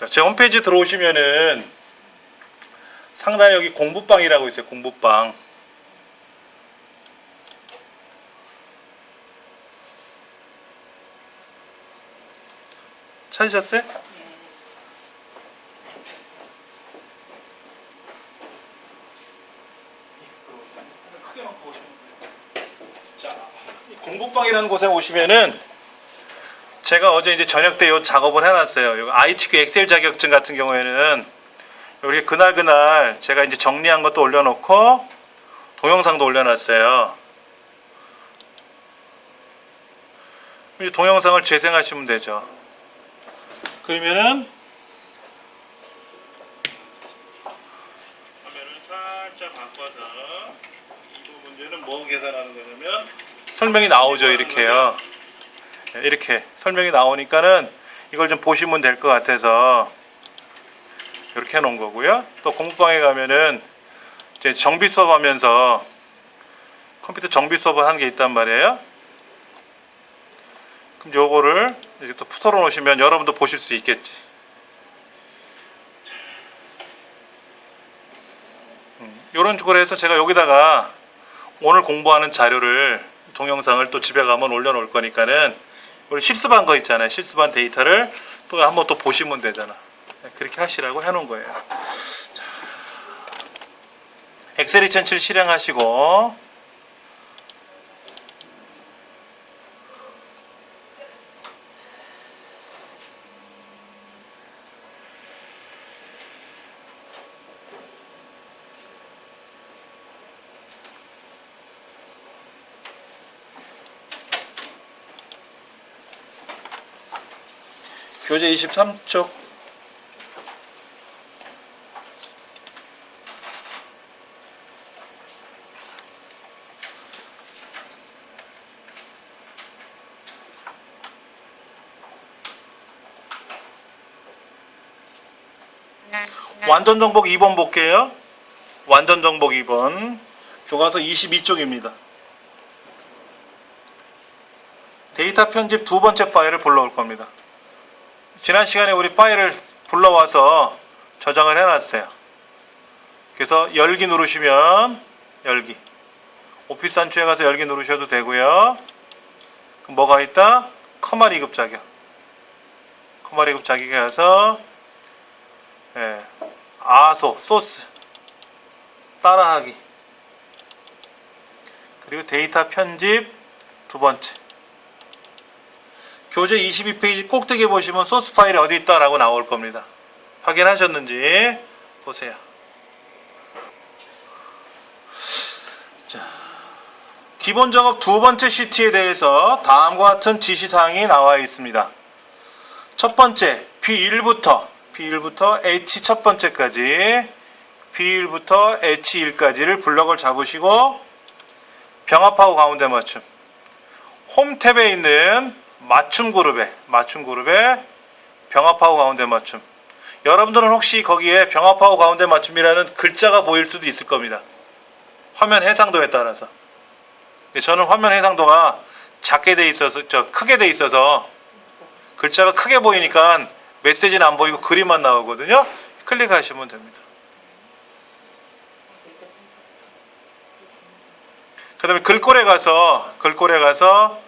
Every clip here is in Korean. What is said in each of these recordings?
제 홈페이지 들어오시면은 상단에 여기 공부방이라고 있어요. 공부방. 찾으셨어요? 자, 공부방이라는 곳에 오시면은 제가 어제 이제 저녁 때 요 작업을 해놨어요. 요 ITQ 엑셀 자격증 같은 경우에는 여기 그날 제가 이제 정리한 것도 올려놓고 동영상도 올려놨어요. 이제 동영상을 재생하시면 되죠. 그러면은 화면을 살짝 바꿔서 이 문제는 뭐 계산하는 거냐면 설명이 나오죠. 이렇게요. 이렇게 설명이 나오니까는 이걸 좀 보시면 될 것 같아서 이렇게 해놓은 거고요. 또 공부방에 가면은 이제 정비 수업 하면서 컴퓨터 정비 수업을 하는 게 있단 말이에요. 그럼 요거를 이렇게 또 풀어 놓으시면 여러분도 보실 수 있겠지. 요런 식으로 해서 제가 여기다가 오늘 공부하는 자료를 동영상을 또 집에 가면 올려놓을 거니까는 우리 실습한 거 있잖아요. 실습한 데이터를 또 한번 또 보시면 되잖아. 그렇게 하시라고 해놓은 거예요. 자, 엑셀 2007 실행하시고 교재 23쪽 완전 정복 2번 볼게요. 완전 정복 2번 교과서 22쪽입니다. 데이터 편집 두 번째 파일을 불러올 겁니다. 지난 시간에 우리 파일을 불러와서 저장을 해놨어요. 그래서 열기 누르시면 열기, 오피스 한추에 가서 열기 누르셔도 되고요. 그럼 뭐가 있다? 커마 리급 자격. 커마 리급 자격에 가서 아소, 소스 따라하기, 그리고 데이터 편집 두 번째. 교재 22페이지 꼭대기에 보시면 소스 파일이 어디 있다라고 나올 겁니다. 확인하셨는지 보세요. 자, 기본 작업 두 번째 시트에 대해서 다음과 같은 지시사항이 나와 있습니다. 첫 번째, B1부터 H 첫 번째까지, B1부터 H1까지를 블럭을 잡으시고 병합하고 가운데 맞춤. 홈 탭에 있는 맞춤 그룹에 병합하고 가운데 맞춤. 여러분들은 혹시 거기에 병합하고 가운데 맞춤이라는 글자가 보일 수도 있을 겁니다. 화면 해상도에 따라서. 저는 화면 해상도가 작게 돼 있어서, 크게 돼 있어서 글자가 크게 보이니까 메시지는 안 보이고 그림만 나오거든요. 클릭하시면 됩니다. 그 다음에 글꼴에 가서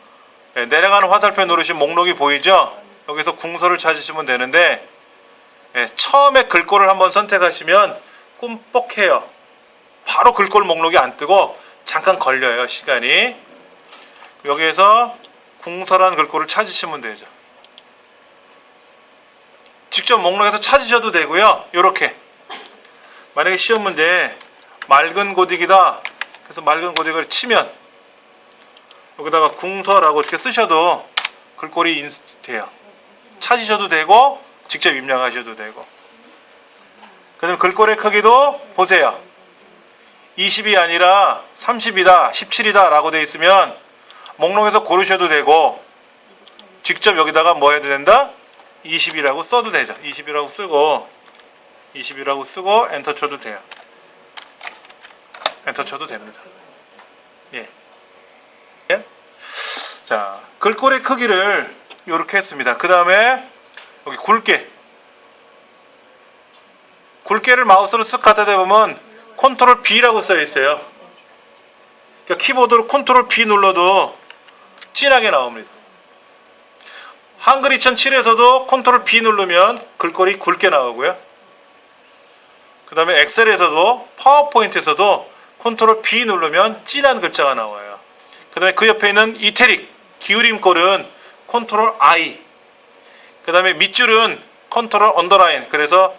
내려가는 화살표 누르시면 목록이 보이죠? 여기서 궁서를 찾으시면 되는데, 처음에 글꼴을 한번 선택하시면 꼼뻑해요. 바로 글꼴 목록이 안 뜨고 잠깐 걸려요, 시간이. 여기에서 궁서라는 글꼴을 찾으시면 되죠. 직접 목록에서 찾으셔도 되고요. 이렇게 만약에 시험 문제 맑은 고딕이다, 그래서 맑은 고딕을 치면 여기다가 궁서라고 이렇게 쓰셔도 글꼴이 돼요. 찾으셔도 되고 직접 입력하셔도 되고. 그 다음에 글꼴의 크기도 보세요. 20이 아니라 30이다 17이다 라고 되어 있으면 목록에서 고르셔도 되고 직접 여기다가 뭐 해도 된다? 20이라고 써도 되죠. 20이라고 쓰고 엔터 쳐도 돼요. 엔터 쳐도 됩니다. 예. 자, 글꼴의 크기를 이렇게 했습니다. 그 다음에 여기 굵게 굵게를 마우스로 쓱 갖다 대보면 컨트롤 B라고 써 있어요. 그러니까 키보드로 컨트롤 B 눌러도 진하게 나옵니다. 한글 2007에서도 컨트롤 B 누르면 글꼴이 굵게 나오고요. 그 다음에 엑셀에서도 파워포인트에서도 컨트롤 B 누르면 진한 글자가 나와요. 그 다음에 그 옆에 있는 이태릭 기울임꼴은 컨트롤 I, 그 다음에 밑줄은 컨트롤 언더라인, 그래서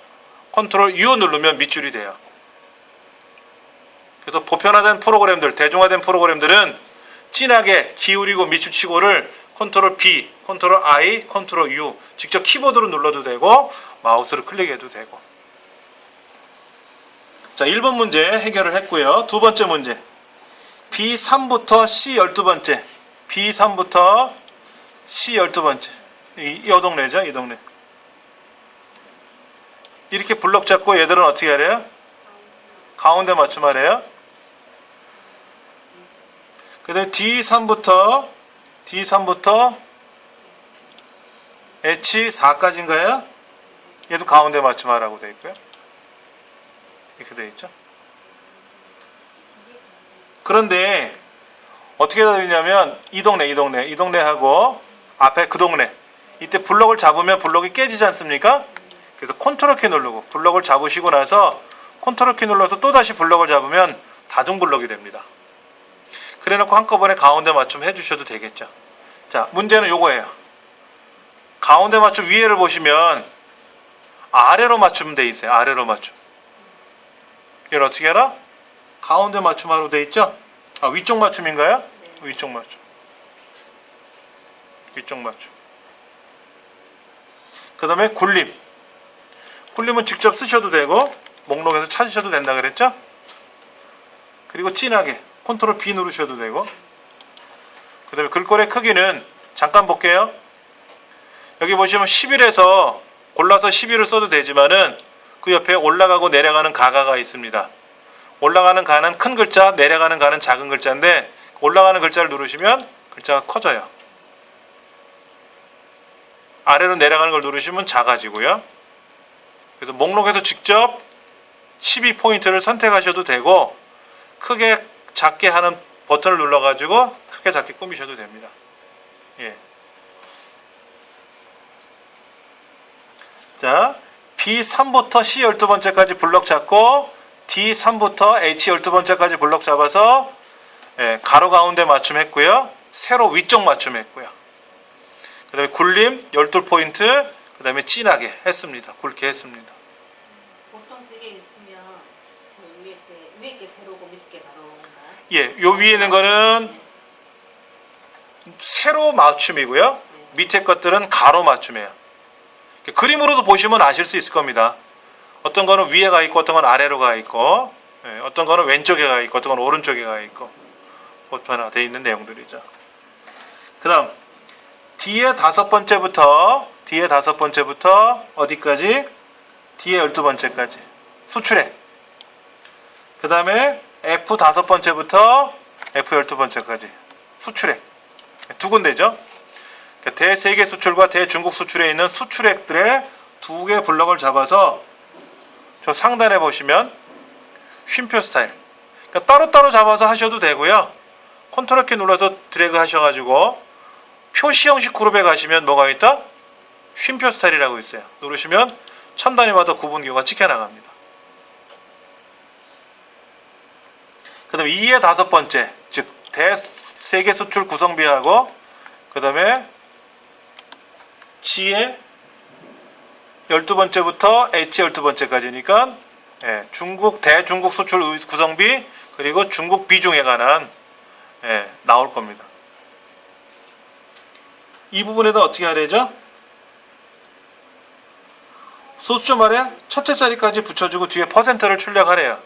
컨트롤 U 누르면 밑줄이 돼요. 그래서 보편화된 프로그램들, 대중화된 프로그램들은 진하게 기울이고 밑줄치고를 컨트롤 B, 컨트롤 I, 컨트롤 U 직접 키보드로 눌러도 되고 마우스로 클릭해도 되고. 자, 1번 문제 해결을 했고요. 두 번째 문제. B3부터 C 12번째. B3부터 C 12번째. 이 동네죠, 이 동네. 이렇게 블럭 잡고 얘들은 어떻게 하래요? 가운데 맞춤하래요. 그 다음에 D3부터 H4까지인가요? 얘도 가운데 맞춤하라고 되어 있고요. 이렇게 되어 있죠. 그런데 어떻게 되냐면 이 동네하고 앞에 그 동네, 이때 블럭을 잡으면 블럭이 깨지지 않습니까? 그래서 컨트롤 키 누르고 블럭을 잡으시고 나서 컨트롤 키 눌러서 또다시 블럭을 잡으면 다중 블럭이 됩니다. 그래 놓고 한꺼번에 가운데 맞춤 해주셔도 되겠죠. 자, 문제는 요거예요. 가운데 맞춤 위에를 보시면 아래로 맞춤 돼 있어요. 아래로 맞춤. 이걸 어떻게 알아? 가운데 맞춤하로 돼 있죠? 아, 위쪽 맞춤인가요? 위쪽 맞춤. 위쪽 맞춤. 그 다음에 굴림. 굴림은 직접 쓰셔도 되고 목록에서 찾으셔도 된다 그랬죠? 그리고 진하게 컨트롤 B 누르셔도 되고. 그 다음에 글꼴의 크기는 잠깐 볼게요. 여기 보시면 11에서 골라서 11을 써도 되지만은 그 옆에 올라가고 내려가는 가가 있습니다. 올라가는 가는 큰 글자, 내려가는 가는 작은 글자인데 올라가는 글자를 누르시면 글자가 커져요. 아래로 내려가는 걸 누르시면 작아지고요. 그래서 목록에서 직접 12포인트를 선택하셔도 되고 크게 작게 하는 버튼을 눌러가지고 크게 작게 꾸미셔도 됩니다. 예. 자, B3부터 C 12번째까지 블럭 잡고 D3부터 H 12번째까지 블럭 잡아서 가로 가운데 맞춤 했고요. 세로 위쪽 맞춤 했고요. 그 다음에 굴림 12포인트, 그 다음에 진하게 했습니다. 굵게 했습니다. 보통 3개 있으면 저 위에 게 세로고 밑에 게 가로인가요? 예, 요 위에 있는 거는 세로 맞춤이고요. 밑에 것들은 가로 맞춤이에요. 그림으로도 보시면 아실 수 있을 겁니다. 어떤 거는 위에 가 있고 어떤 건 아래로 가 있고 어떤 거는 왼쪽에 가 있고 어떤 건 오른쪽에 가 있고 보편화되어 있는 내용들이죠. 그 다음 D의 5번째부터 어디까지? D의 12번째까지 수출해. 그 다음에 F 5번째부터 F 12번째까지 수출해. 두 군데죠. 대세계 수출과 대중국 수출에 있는 수출액들의 두 개 블럭을 잡아서 저 상단에 보시면 쉼표 스타일. 그러니까 따로따로 잡아서 하셔도 되고요. 컨트롤 키 눌러서 드래그 하셔가지고 표시 형식 그룹에 가시면 뭐가 있다? 쉼표 스타일이라고 있어요. 누르시면 천 단위마다 구분기호가 찍혀 나갑니다. 그 다음에 2의 5번째, 즉 대세계 수출 구성비하고 그 다음에 G의 12번째부터 H 12번째까지니까 중국 대중국 수출 구성비 그리고 중국 비중에 관한 나올 겁니다. 이 부분에다 어떻게 하래죠? 소수점 아래 첫째 자리까지 붙여주고 뒤에 퍼센트를 출력하래요.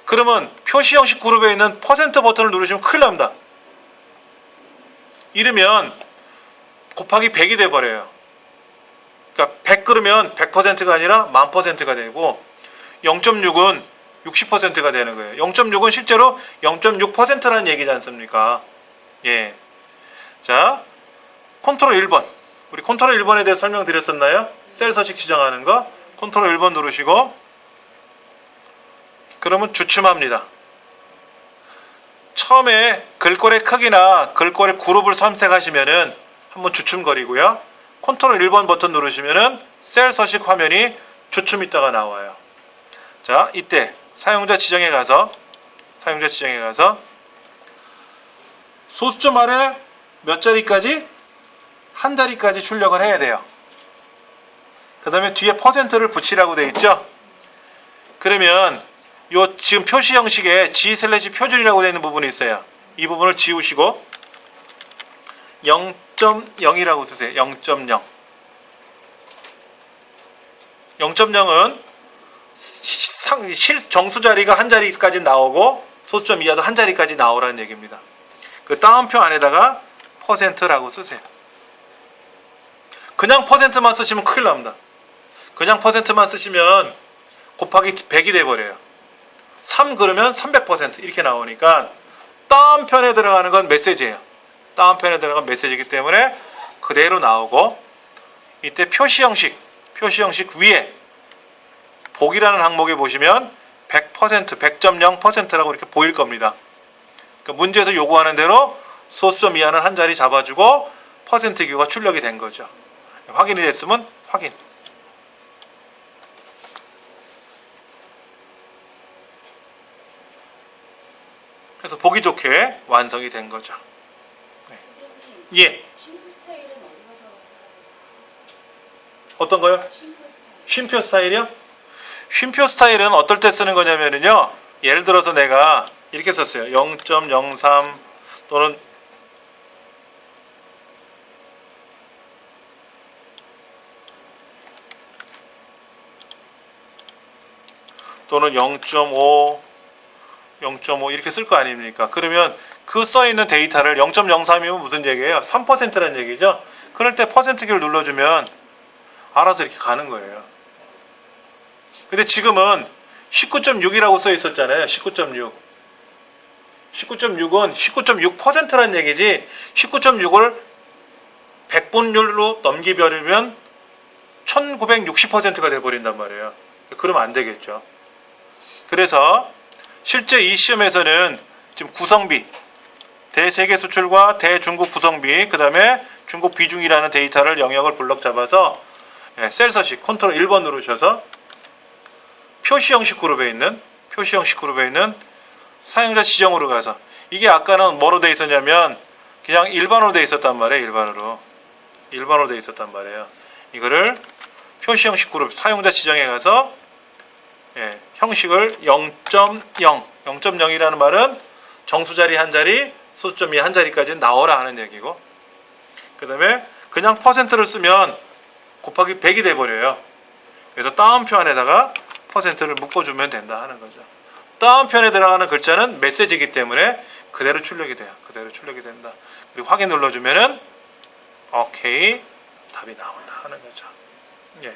그러면 표시 형식 그룹에 있는 퍼센트 버튼을 누르시면 큰일 납니다. 이러면 곱하기 100이 돼버려요. 그러니까 100 그러면 100%가 아니라 1000%가 되고 0.6은 60%가 되는 거예요. 0.6은 실제로 0.6%라는 얘기지 않습니까? 예. 자, 컨트롤 1번. 우리 컨트롤 1번에 대해서 설명드렸었나요? 셀 서식 지정하는 거. 컨트롤 1번 누르시고 그러면 주춤합니다. 처음에 글꼴의 크기나 글꼴의 그룹을 선택하시면은 한번 주춤거리고요. 컨트롤 1번 버튼 누르시면은 셀 서식 화면이 주춤 있다가 나와요. 자, 이때 사용자 지정에 가서 소수점 아래 몇 자리까지? 한 자리까지 출력을 해야 돼요. 그 다음에 뒤에 퍼센트를 붙이라고 되어 있죠. 그러면 요 지금 표시 형식에 G/표준이라고 되어 있는 부분이 있어요. 이 부분을 지우시고 0.0이라고 쓰세요. 0.0. 0.0은 정수 자리가 한 자리까지 나오고 소수점 이하도 한 자리까지 나오라는 얘기입니다. 그 다운표 안에다가 %라고 쓰세요. 그냥 %만 쓰시면 큰일 납니다. 그냥 %만 쓰시면 곱하기 100이 돼버려요. 3 그러면 300% 이렇게 나오니까 다운편에 들어가는 건 메시지예요. 다운편에 들어간 메시지이기 때문에 그대로 나오고, 이때 표시 형식 위에 복이라는 항목에 보시면 100%, 100.0%라고 이렇게 보일 겁니다. 그러니까 문제에서 요구하는 대로 소수점 이하는 한 자리 잡아주고 퍼센트 기호가 출력이 된 거죠. 확인이 됐으면 확인. 그래서 보기 좋게 완성이 된 거죠. 네. 예. 쉼표 스타일은 어디 가서 어떤 거요? 쉼표 스타일이요? 쉼표 스타일은 어떨 때 쓰는 거냐면요. 예를 들어서 내가 이렇게 썼어요. 0.03 또는 또는 0.5 이렇게 쓸 거 아닙니까? 그러면 그 써있는 데이터를 0.03이면 무슨 얘기예요? 3%라는 얘기죠? 그럴 때 %키를 눌러주면 알아서 이렇게 가는 거예요. 근데 지금은 19.6이라고 써 있었잖아요. 19.6. 19.6은 19.6%라는 얘기지, 19.6을 100분율로 넘기버리면 1960%가 돼버린단 말이에요. 그러면 안 되겠죠. 그래서 실제 이 시험에서는 지금 구성비, 대세계 수출과 대중국 구성비, 그 다음에 중국 비중이라는 데이터를 영역을 블럭 잡아서 셀 서식 컨트롤 1번 누르셔서 표시 형식 그룹에 있는 사용자 지정으로 가서, 이게 아까는 뭐로 돼 있었냐면 그냥 일반으로 돼 있었단 말이에요. 일반으로 돼 있었단 말이에요. 이거를 표시 형식 그룹 사용자 지정에 가서 형식을 0.0이라는 말은 정수 자리 한 자리, 소수점 이 한 자리까지 나오라 하는 얘기고, 그 다음에 그냥 %를 쓰면 곱하기 100이 돼버려요. 그래서 다운표 안에다가 %를 묶어주면 된다 하는 거죠. 다운편에 들어가는 글자는 메시지이기 때문에 그대로 출력이 돼요. 그대로 출력이 된다. 그리고 확인 눌러주면은 오케이, 답이 나온다 하는 거죠. 예.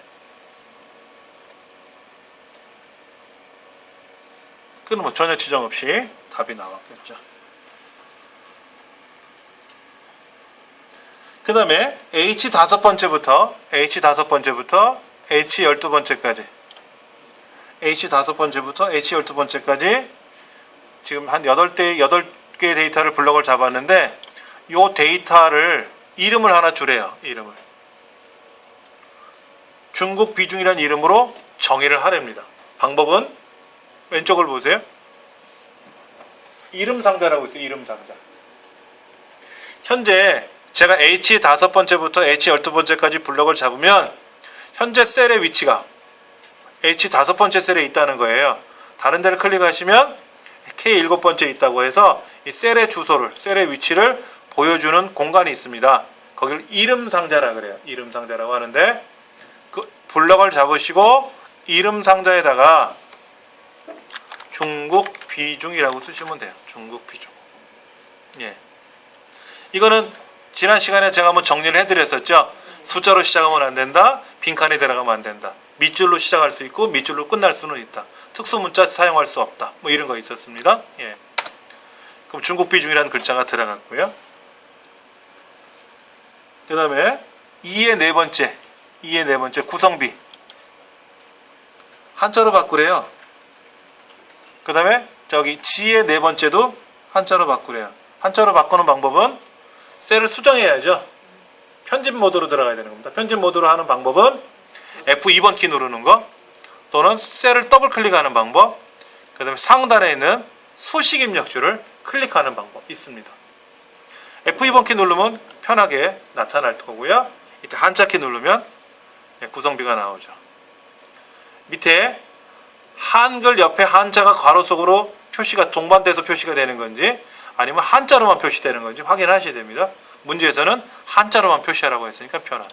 그럼 뭐 전혀 지정 없이 답이 나왔겠죠. 그 다음에 H 5번째부터 H 12번째까지 지금 한 8개 데이터를 블럭을 잡았는데, 이 데이터를 이름을 하나 주래요. 이름을 중국 비중이라는 이름으로 정의를 하랍니다. 방법은 왼쪽을 보세요. 이름 상자라고 있어요. 이름 상자. 현재 제가 H 5번째부터 H 12번째까지 블럭을 잡으면 현재 셀의 위치가 H 5번째 셀에 있다는 거예요. 다른 데를 클릭하시면 K 7번째 있다고 해서 이 셀의 주소를, 셀의 위치를 보여주는 공간이 있습니다. 거기를 이름 상자라 그래요. 이름 상자라고 하는데, 그 블럭을 잡으시고 이름 상자에다가 중국 비중이라고 쓰시면 돼요. 중국 비중. 예. 이거는 지난 시간에 제가 한번 정리를 해드렸었죠. 숫자로 시작하면 안 된다. 빈칸에 들어가면 안 된다. 밑줄로 시작할 수 있고 밑줄로 끝날 수는 있다. 특수문자 사용할 수 없다. 뭐 이런 거 있었습니다. 예. 그럼 중국 비중이라는 글자가 들어갔고요. 그 다음에 2의 네 번째 구성비. 한자로 바꾸래요. 그 다음에 저기 G의 네 번째도 한자로 바꾸래요. 한자로 바꾸는 방법은 셀을 수정해야죠. 편집 모드로 들어가야 되는 겁니다. 편집 모드로 하는 방법은 F2번 키 누르는 거, 또는 셀을 더블 클릭하는 방법, 그 다음에 상단에 있는 수식 입력줄을 클릭하는 방법 있습니다. F2번 키 누르면 편하게 나타날 거고요. 이때 한자 키 누르면 구성비가 나오죠. 밑에 한글 옆에 한자가 괄호 속으로 표시가 동반돼서 표시가 되는 건지 아니면 한자로만 표시되는 건지 확인하셔야 됩니다. 문제에서는 한자로만 표시하라고 했으니까 편한.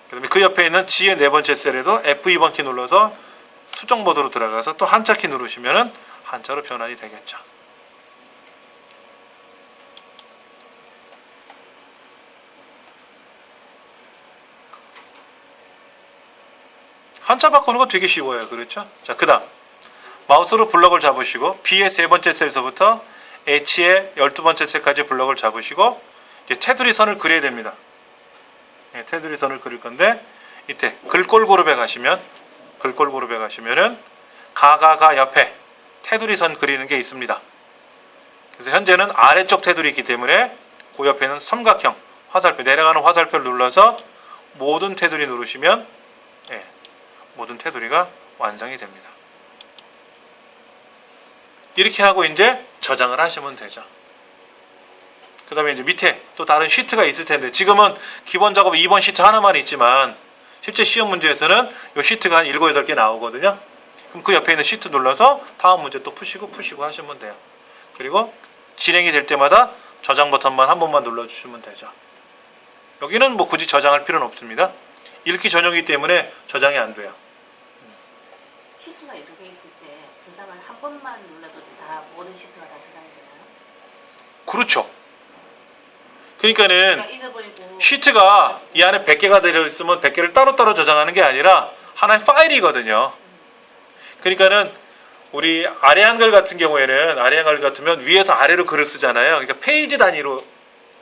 그다음에 그 옆에 있는 G의 네 번째 셀에도 F2번 키 눌러서 수정 모드로 들어가서 또 한자 키 누르시면은 한자로 변환이 되겠죠. 한자 바꾸는 거 되게 쉬워요. 그렇죠? 자, 그 다음 마우스로 블럭을 잡으시고 B의 세 번째 셀에서부터 H의 12번째 셀까지 블럭을 잡으시고 이제 테두리 선을 그려야 됩니다. 네, 테두리 선을 그릴 건데 이때 글꼴 그룹에 가시면은 가가가 옆에 테두리 선 그리는 게 있습니다. 그래서 현재는 아래쪽 테두리이기 때문에 그 옆에는 삼각형 화살표, 내려가는 화살표를 눌러서 모든 테두리 누르시면 모든 테두리가 완성이 됩니다. 이렇게 하고 이제 저장을 하시면 되죠. 그 다음에 이제 밑에 또 다른 시트가 있을 텐데 지금은 기본 작업 2번 시트 하나만 있지만 실제 시험 문제에서는 이 시트가 한 7, 8개 나오거든요. 그럼 그 옆에 있는 시트 눌러서 다음 문제 또 푸시고 하시면 돼요. 그리고 진행이 될 때마다 저장 버튼만 한 번만 눌러주시면 되죠. 여기는 뭐 굳이 저장할 필요는 없습니다. 읽기 전용이기 때문에 저장이 안 돼요. 시트가 이렇게 있을 때 저장을 한 번만 눌러도 다 모든 시트가 다 저장이 되나요? 그렇죠. 그러니까는 그러니까 잊어버리고 시트가 이 안에 100개가 들어있으면 100개를 따로따로 저장하는 게 아니라 하나의 파일이거든요. 그러니까는 우리 아래 한글 같은 경우에는 아래 한글 같으면 위에서 아래로 글을 쓰잖아요. 그러니까 페이지 단위로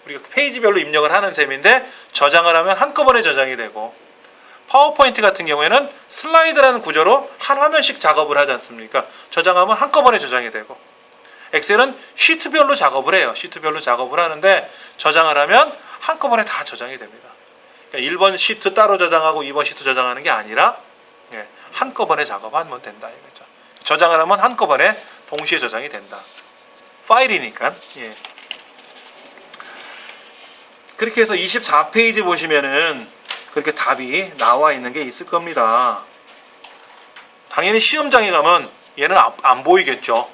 우리가 페이지별로 입력을 하는 셈인데 저장을 하면 한꺼번에 저장이 되고 파워포인트 같은 경우에는 슬라이드라는 구조로 한 화면씩 작업을 하지 않습니까? 저장하면 한꺼번에 저장이 되고 엑셀은 시트별로 작업을 해요. 시트별로 작업을 하는데 저장을 하면 한꺼번에 다 저장이 됩니다. 그러니까 1번 시트 따로 저장하고 2번 시트 저장하는 게 아니라 한꺼번에 작업하면 된다 이거죠. 저장을 하면 한꺼번에 동시에 저장이 된다. 파일이니까. 그렇게 해서 24페이지 보시면은 그렇게 답이 나와 있는 게 있을 겁니다. 당연히 시험장에 가면 얘는 안 보이겠죠.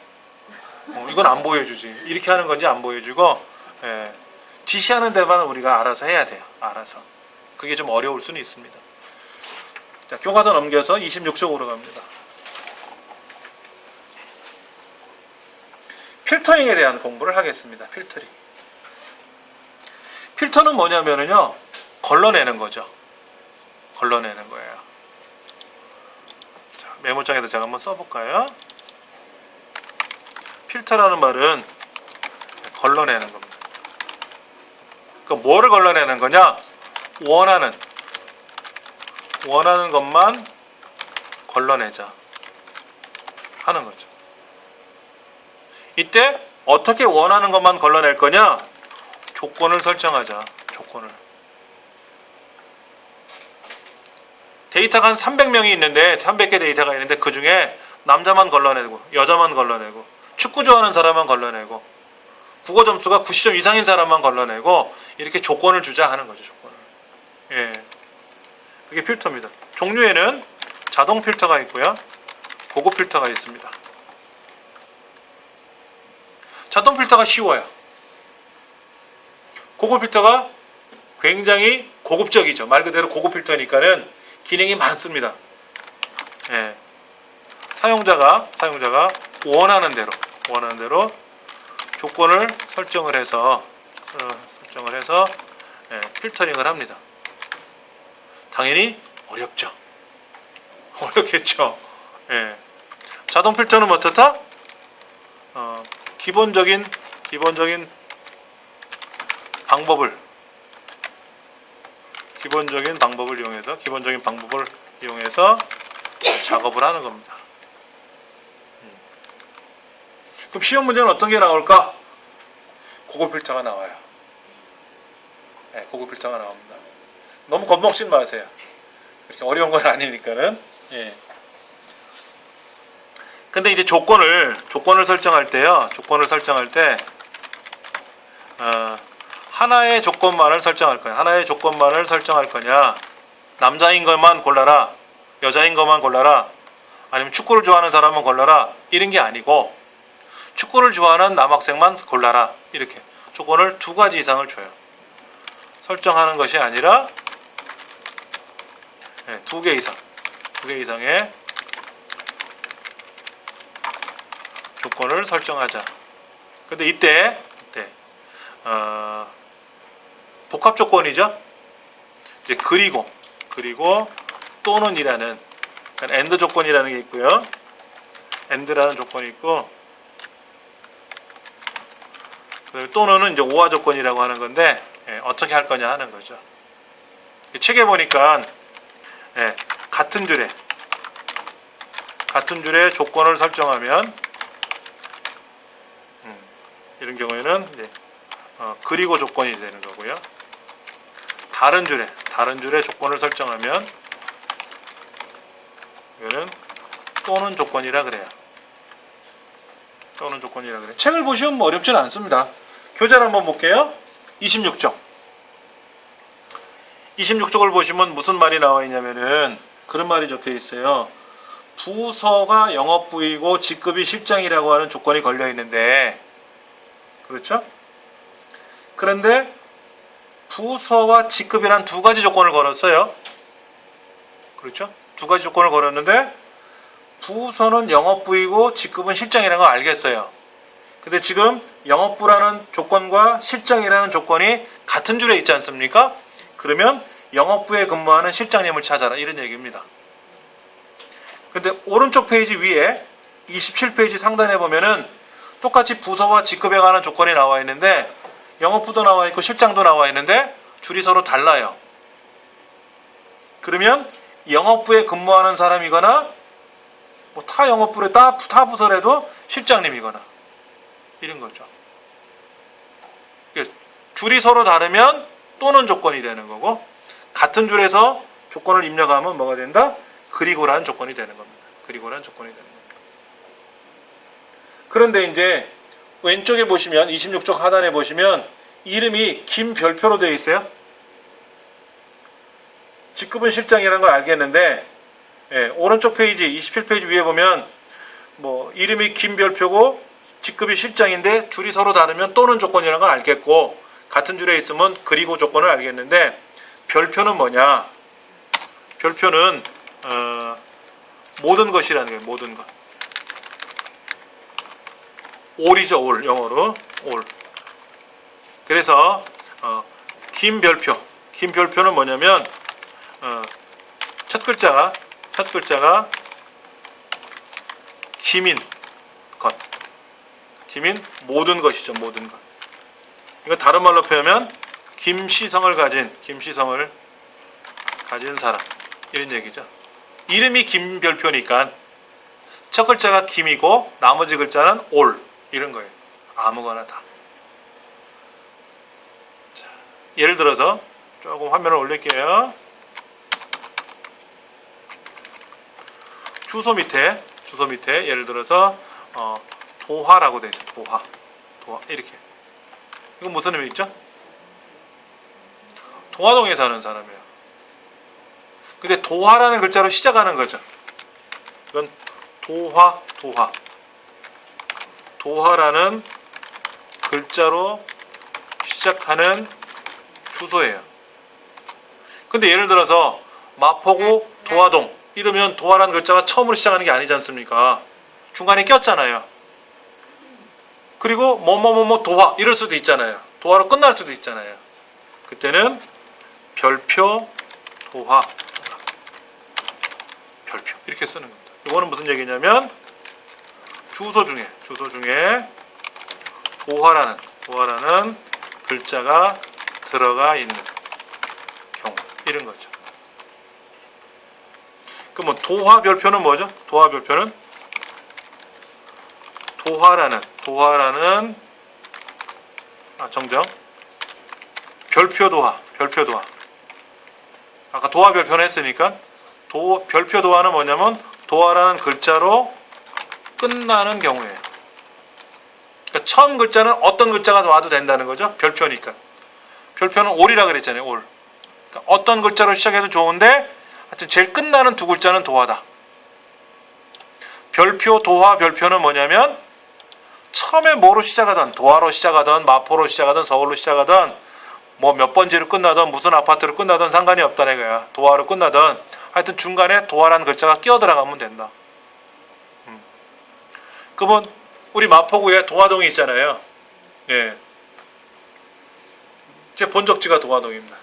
이건 안 보여주지. 이렇게 하는 건지 안 보여주고 지시하는 데만 우리가 알아서 해야 돼요. 알아서. 그게 좀 어려울 수는 있습니다. 자, 교과서 넘겨서 26쪽으로 갑니다. 필터링에 대한 공부를 하겠습니다. 필터링. 필터는 뭐냐면은요, 걸러내는 거죠. 걸러내는 거예요. 자, 메모장에도 제가 한번 써볼까요? 필터라는 말은 걸러내는 겁니다. 그러니까 뭐를 걸러내는 거냐? 원하는 것만 걸러내자 하는 거죠. 이때 어떻게 원하는 것만 걸러낼 거냐? 조건을 설정하자. 조건을. 데이터가 한 300명이 있는데 300개 데이터가 있는데 그 중에 남자만 걸러내고 여자만 걸러내고 축구 좋아하는 사람만 걸러내고 국어 점수가 90점 이상인 사람만 걸러내고 이렇게 조건을 주자 하는 거죠. 조건을. 그게 필터입니다. 종류에는 자동 필터가 있고요. 고급 필터가 있습니다. 자동 필터가 쉬워요. 고급 필터가 굉장히 고급적이죠. 말 그대로 고급 필터니까는 기능이 많습니다. 사용자가 원하는 대로 조건을 설정을 해서 필터링을 합니다. 당연히 어렵죠. 어렵겠죠. 자동 필터는 어떻다? 기본적인 방법을 이용해서 작업을 하는 겁니다. 그럼 시험 문제는 어떤 게 나올까? 고급필자가 나와요. 네, 고급필자가 나옵니다. 너무 겁먹지 마세요. 그렇게 어려운 건 아니니까는. 예. 근데 이제 조건을 설정할 때요. 조건을 설정할 때 하나의 조건만을 설정할 거냐. 하나의 조건만을 설정할 거냐. 남자인 것만 골라라. 여자인 것만 골라라. 아니면 축구를 좋아하는 사람은 골라라. 이런 게 아니고 축구를 좋아하는 남학생만 골라라. 이렇게 조건을 2가지 이상을 줘요. 설정하는 것이 아니라 2개 이상. 2개 이상의 조건을 설정하자. 근데 이때 복합 조건이죠. 이제 그리고 또는이라는 그러니까 and 조건이라는 게 있고요. and라는 조건이 있고 또는은 이제 오화 조건이라고 하는 건데 어떻게 할 거냐 하는 거죠. 책에 보니까 같은 줄에 조건을 설정하면 이런 경우에는 이제 그리고 조건이 되는 거고요. 다른 줄에 조건을 설정하면 이거는 또는 조건이라 그래요. 또는 조건이라 그래요. 책을 보시면 뭐 어렵지는 않습니다. 교재를 한번 볼게요. 26쪽. 26쪽을 보시면 무슨 말이 나와 있냐면은 그런 말이 적혀 있어요. 부서가 영업부이고 직급이 실장이라고 하는 조건이 걸려 있는데, 그렇죠? 그런데 부서와 직급이란 2가지 조건을 걸었어요. 그렇죠? 2가지 조건을 걸었는데 부서는 영업부이고 직급은 실장이라는 걸 알겠어요. 근데 지금 영업부라는 조건과 실장이라는 조건이 같은 줄에 있지 않습니까? 그러면 영업부에 근무하는 실장님을 찾아라, 이런 얘기입니다. 근데 오른쪽 페이지 위에 27페이지 상단에 보면은 똑같이 부서와 직급에 관한 조건이 나와 있는데 영업부도 나와 있고 실장도 나와 있는데 줄이 서로 달라요. 그러면 영업부에 근무하는 사람이거나 뭐 타 영업부에 타 부서라도 실장님이거나 이런 거죠. 줄이 서로 다르면 또는 조건이 되는 거고, 같은 줄에서 조건을 입력하면 뭐가 된다? 그리고라는 조건이 되는 겁니다. 그리고라는 조건이 되는 겁니다. 그런데 이제 왼쪽에 보시면 26쪽 하단에 보시면 이름이 김별표로 되어 있어요. 직급은 실장이라는 걸 알겠는데 오른쪽 페이지 27페이지 위에 보면 뭐 이름이 김별표고 직급이 실장인데 줄이 서로 다르면 또는 조건이라는 걸 알겠고, 같은 줄에 있으면 그리고 조건을 알겠는데 별표는 뭐냐? 별표는 모든 것이라는 거예요. 모든 것. all이죠. all. 영어로 all. 그래서 김별표는 뭐냐면 첫 글자가 김인 것. 김인 모든 것이죠. 모든 것. 이거 다른 말로 표현하면 김시성을 가진 사람, 이런 얘기죠. 이름이 김별표니까 첫 글자가 김이고 나머지 글자는 올, 이런 거예요. 아무거나 다. 자, 예를 들어서 조금 화면을 올릴게요. 주소 밑에 예를 들어서 도화라고 되어 있어요. 도화 이렇게. 이건 무슨 의미있죠? 도화동에 사는 사람이에요. 근데 도화라는 글자로 시작하는 거죠. 이건 도화라는 글자로 시작하는 주소예요. 근데 예를 들어서 마포구 도화동 이러면 도화라는 글자가 처음으로 시작하는 게 아니지 않습니까? 중간에 꼈잖아요. 그리고 뭐뭐뭐뭐 도화 이럴 수도 있잖아요. 도화로 끝날 수도 있잖아요. 그때는 별표 도화 별표 이렇게 쓰는 겁니다. 이거는 무슨 얘기냐면 주소 중에 도화라는 글자가 들어가 있는 경우, 이런 거죠. 그러면 도화 별표는 뭐죠? 도화 별표는 도화라는 정정 별표 도화. 아까 도화 별표는 했으니까 별표 도화는 뭐냐면 도화라는 글자로 끝나는 경우예요. 그러니까 처음 글자는 어떤 글자가 와도 된다는 거죠. 별표니까. 별표는 올이라 그랬잖아요. 올. 그러니까 어떤 글자로 시작해도 좋은데 하여튼 제일 끝나는 두 글자는 도화다. 별표, 도화, 별표는 뭐냐면 처음에 뭐로 시작하든 도화로 시작하든 마포로 시작하든 서울로 시작하든 뭐 몇 번지로 끝나든 무슨 아파트로 끝나든 상관이 없다는 거야. 도화로 끝나든 하여튼 중간에 도화라는 글자가 끼어 들어가면 된다. 그러면 우리 마포구에 도화동이 있잖아요. 예. 제 본적지가 도화동입니다.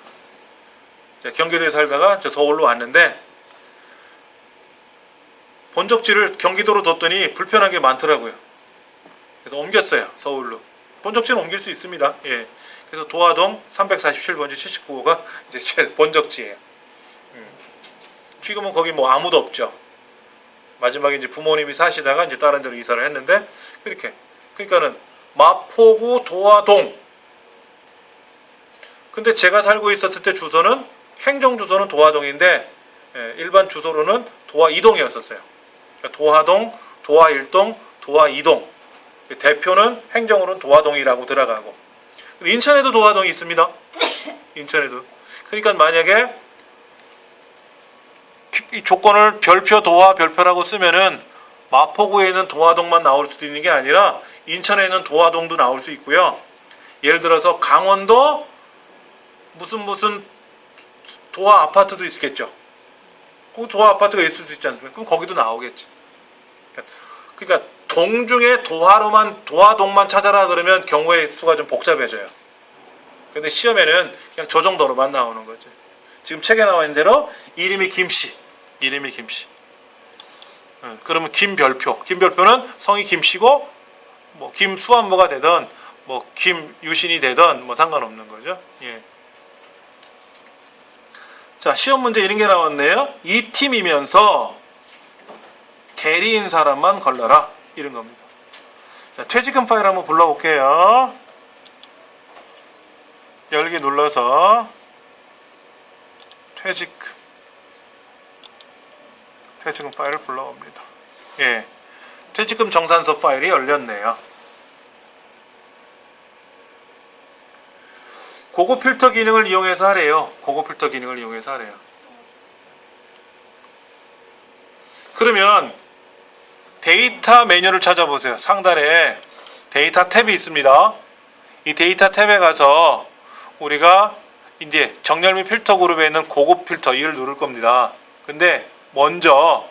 경기도에 살다가 서울로 왔는데 본적지를 경기도로 뒀더니 불편한 게 많더라고요. 그래서 옮겼어요. 서울로. 본적지는 옮길 수 있습니다. 예. 그래서 도화동 347번지 79호가 이제 제 본적지예요. 지금은 거기 뭐 아무도 없죠. 마지막에 이제 부모님이 사시다가 이제 다른 데로 이사를 했는데 그렇게. 그러니까는 마포구 도화동. 근데 제가 살고 있었을 때 주소는 행정 주소는 도화동인데 일반 주소로는 도화 2동이었었어요. 그러니까 도화동, 도화 1동, 도화 2동. 대표는 행정으로는 도화동이라고 들어가고. 인천에도 도화동이 있습니다. 인천에도. 그러니까 만약에 이 조건을 별표, 도화, 별표라고 쓰면은 마포구에 있는 도화동만 나올 수도 있는 게 아니라 인천에 있는 도화동도 나올 수 있고요. 예를 들어서 강원도 무슨 도화 아파트도 있겠죠. 그 도화 아파트가 있을 수 있지 않습니까? 그럼 거기도 나오겠지. 그러니까 동 중에 도화동만 찾아라 그러면 경우의 수가 좀 복잡해져요. 근데 시험에는 그냥 저 정도로만 나오는 거죠. 지금 책에 나와 있는 대로 이름이 김씨. 그러면 김별표는 성이 김씨고 뭐 김수환모가 되든 뭐 김유신이 되든 뭐 상관없는 거죠. 예. 자, 시험 문제 이런 게 나왔네요. 이 팀이면서 대리인 사람만 걸러라. 이런 겁니다. 자, 퇴직금 파일 한번 불러볼게요. 열기 눌러서 퇴직금 파일을 불러옵니다. 예. 퇴직금 정산서 파일이 열렸네요. 고급 필터 기능을 이용해서 하래요. 그러면 데이터 메뉴를 찾아보세요. 상단에 데이터 탭이 있습니다. 이 데이터 탭에 가서 우리가 이제 정렬 및 필터 그룹에 있는 고급 필터 이를 누를 겁니다. 근데 먼저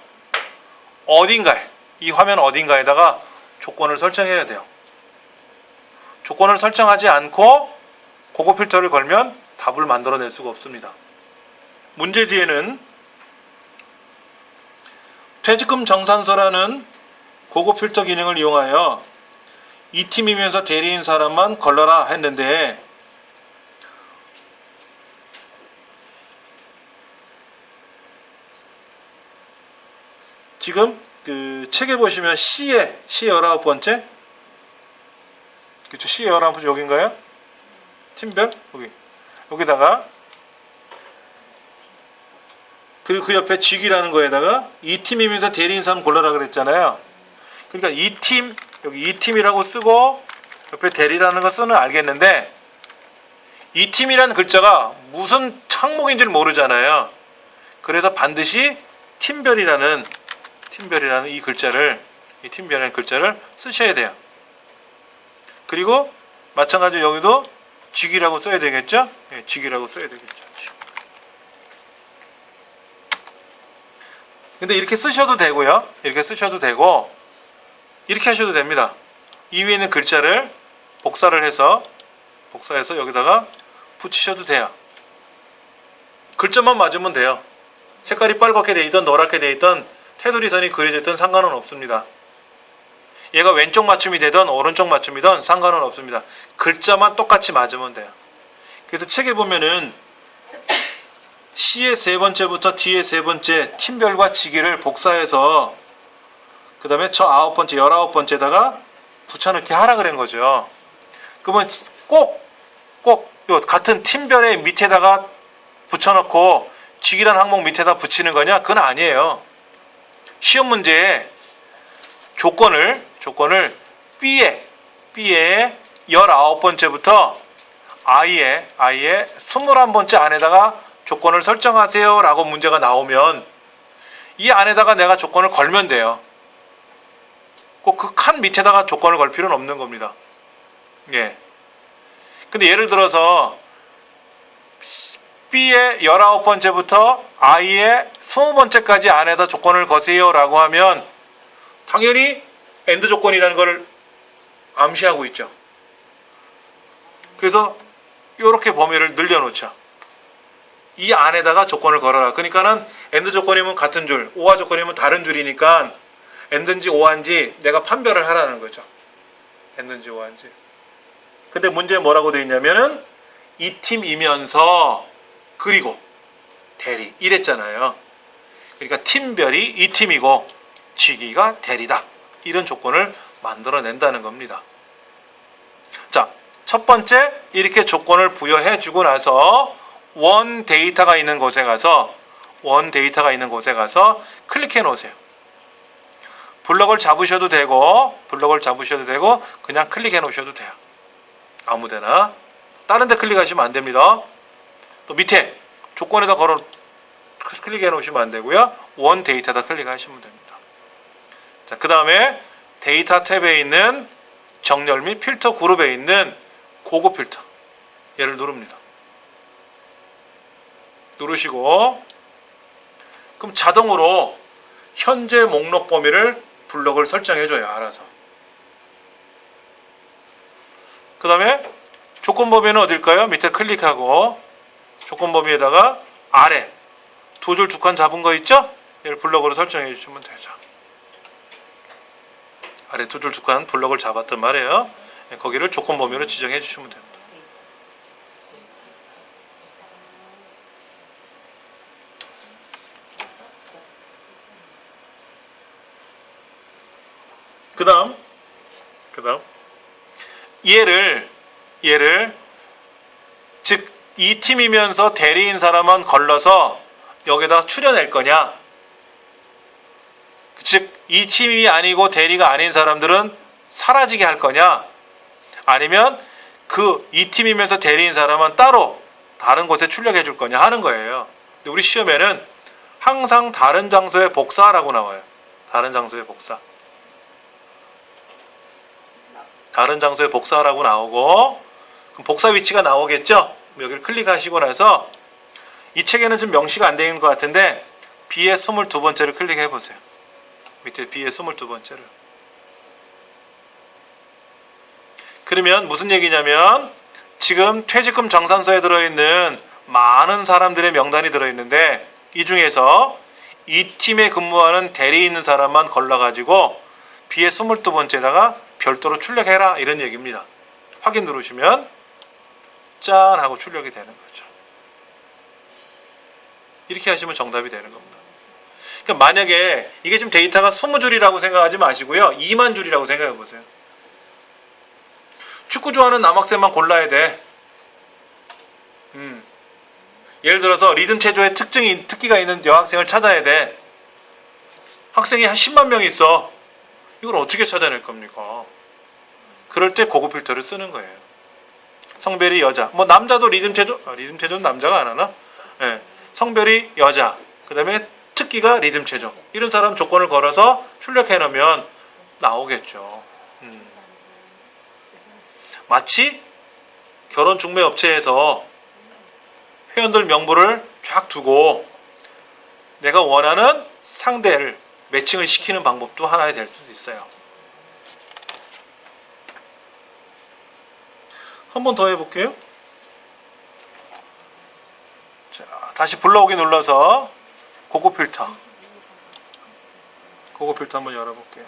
이 화면 어딘가에다가 조건을 설정해야 돼요. 조건을 설정하지 않고 고급 필터를 걸면 답을 만들어낼 수가 없습니다. 문제지에는 퇴직금 정산서라는 고급 필터 기능을 이용하여 이 팀이면서 대리인 사람만 걸러라 했는데 지금 그 책에 보시면 C의 19번째 그쵸? C의 19번째 여긴가요? 팀별? 여기다가 그리고 그 옆에 직이라는 거에다가 이 팀이면서 대리인 사람 골라라 그랬잖아요. 그러니까 이 팀, 여기 이 팀이라고 쓰고 옆에 대리라는 거 쓰는 알겠는데 이 팀이라는 글자가 무슨 항목인지를 모르잖아요. 그래서 반드시 팀별이라는 이 팀별이라는 글자를 쓰셔야 돼요. 그리고 마찬가지로 여기도 직이라고 써야 되겠죠? 예, 직이라고 써야 되겠죠. 근데 이렇게 쓰셔도 되고요. 이렇게 쓰셔도 되고 이렇게 하셔도 됩니다. 이 위에 있는 글자를 복사해서 여기다가 붙이셔도 돼요. 글자만 맞으면 돼요. 색깔이 빨갛게 돼 있든 노랗게 돼 있든 테두리 선이 그려져 있든 상관은 없습니다. 얘가 왼쪽 맞춤이 되든 오른쪽 맞춤이든 상관은 없습니다. 글자만 똑같이 맞으면 돼요. 그래서 책에 보면은 C의 세 번째부터 D의 세 번째 팀별과 직위를 복사해서 그 다음에 저 9번째, 19번째에다가 붙여넣기 하라 그런 거죠. 그러면 꼭 요 같은 팀별의 밑에다가 붙여넣고 직위란 항목 밑에다 붙이는 거냐? 그건 아니에요. 시험 문제에 조건을 B의 19번째부터 I의 21번째 안에다가 조건을 설정하세요 라고 문제가 나오면 이 안에다가 내가 조건을 걸면 돼요. 꼭 그 칸 밑에다가 조건을 걸 필요는 없는 겁니다. 예. 근데 예를 들어서 B의 19번째부터 I의 20번째까지 안에다 조건을 거세요 라고 하면 당연히 AND 조건이라는 걸 암시하고 있죠. 그래서 이렇게 범위를 늘려놓죠. 이 안에다가 조건을 걸어라. 그러니까는 AND 조건이면 같은 줄, OR 조건이면 다른 줄이니까 AND인지 OR인지 내가 판별을 하라는 거죠. AND인지 OR인지. 근데 문제에 뭐라고 되어 있냐면은 이 팀이면서 그리고 대리 이랬잖아요. 그러니까 팀별이 이 팀이고 직위가 대리다. 이런 조건을 만들어낸다는 겁니다. 자, 첫 번째 이렇게 조건을 부여해 주고 나서 원 데이터가 있는 곳에 가서 클릭해 놓으세요. 블럭을 잡으셔도 되고 그냥 클릭해 놓으셔도 돼요. 아무데나. 다른 데 클릭하시면 안 됩니다. 또 밑에 조건에다 걸어 클릭해 놓으시면 안 되고요. 원 데이터다 클릭하시면 됩니다. 자, 그 다음에 데이터 탭에 있는 정렬 및 필터 그룹에 있는 고급 필터 얘를 누릅니다. 누르시고 그럼 자동으로 현재 목록 범위를 블럭을 설정해줘요. 알아서. 그 다음에 조건 범위는 어딜까요? 밑에 클릭하고 조건 범위에다가 아래 두 줄 두 칸 잡은 거 있죠? 얘를 블럭으로 설정해 주시면 되죠. 아래 두 줄 두 칸 블럭을 잡았단 말이에요. 거기를 조건 범위로 지정해 주시면 됩니다. 그 다음 얘를 즉 이 팀이면서 대리인 사람만 걸러서 여기다 추려낼 거냐, 즉 이 팀이 아니고 대리가 아닌 사람들은 사라지게 할 거냐, 아니면 그 이 팀이면서 대리인 사람은 따로 다른 곳에 출력해 줄 거냐 하는 거예요. 근데 우리 시험에는 항상 다른 장소에 복사라고 나와요. 다른 장소에 복사. 다른 장소에 복사라고 나오고, 그럼 복사 위치가 나오겠죠? 여기를 클릭하시고 나서 이 책에는 좀 명시가 안 되어 있는 것 같은데 B의 22번째를 클릭해 보세요. 밑에 B의 22번째를. 그러면 무슨 얘기냐면 지금 퇴직금 정산서에 들어있는 많은 사람들의 명단이 들어있는데 이 중에서 이 팀에 근무하는 대리 있는 사람만 걸러가지고 B의 22번째에다가 별도로 출력해라 이런 얘기입니다. 확인 누르시면 짠 하고 출력이 되는 거죠. 이렇게 하시면 정답이 되는 겁니다. 그러니까 만약에 이게 지금 데이터가 20줄이라고 생각하지 마시고요. 2만 줄이라고 생각해 보세요. 축구 좋아하는 남학생만 골라야 돼. 예를 들어서 리듬 체조에 특기가 있는 여학생을 찾아야 돼. 학생이 한 10만 명 있어. 이걸 어떻게 찾아낼 겁니까? 그럴 때 고급 필터를 쓰는 거예요. 성별이 여자. 뭐 남자도 리듬 체조는 남자가 안 하나? 네. 성별이 여자. 그 다음에 특기가 리듬 체조. 이런 사람 조건을 걸어서 출력해 놓으면 나오겠죠. 마치 결혼 중매 업체에서 회원들 명부를 쫙 두고 내가 원하는 상대를 매칭을 시키는 방법도 하나의 될 수도 있어요. 한 번 더 해볼게요. 자, 다시 불러오기 눌러서 고급 필터 한번 열어볼게요.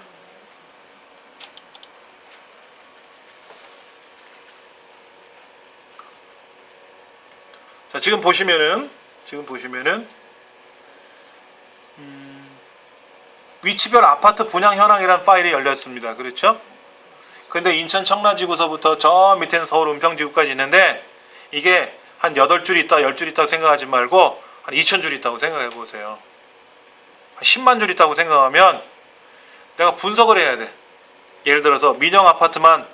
자, 지금 보시면은 지금 보시면은 위치별 아파트 분양 현황이라는 파일이 열렸습니다. 그렇죠? 근데 인천 청라지구서부터 저 밑에는 서울 은평지구까지 있는데 이게 한 8줄 있다, 10줄 있다고 생각하지 말고 한 2,000줄 있다고 생각해 보세요. 한 10만 줄 있다고 생각하면 내가 분석을 해야 돼. 예를 들어서 민영 아파트만